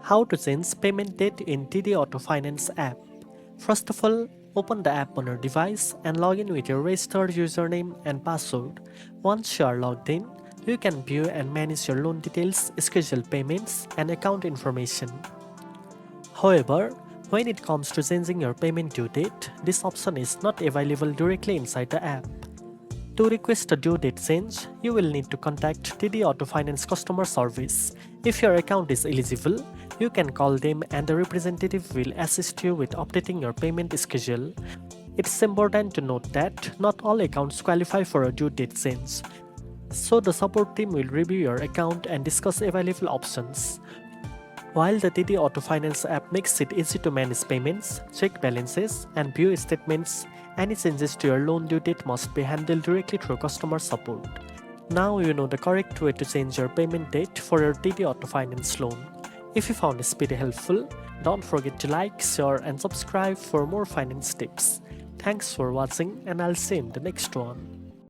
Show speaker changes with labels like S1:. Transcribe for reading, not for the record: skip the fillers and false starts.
S1: How to change payment date in TD Auto Finance app. First of all, open the app on your device and log in with your registered username and password. Once you are logged in, you can view and manage your loan details, schedule payments, and account information. However, when it comes to changing your payment due date, this option is not available directly inside the app. To request a due date change, you will need to contact TD Auto Finance customer service. If your account is eligible, you can call them and the representative will assist you with updating your payment schedule. It's important to note that not all accounts qualify for a due date change, so the support team will review your account and discuss available options. While the TD Auto Finance app makes it easy to manage payments, check balances, and view statements, any changes to your loan due date must be handled directly through customer support. Now you know the correct way to change your payment date for your TD Auto Finance loan. If you found this video helpful, don't forget to like, share, and subscribe for more finance tips. Thanks for watching, and I'll see you in the next one.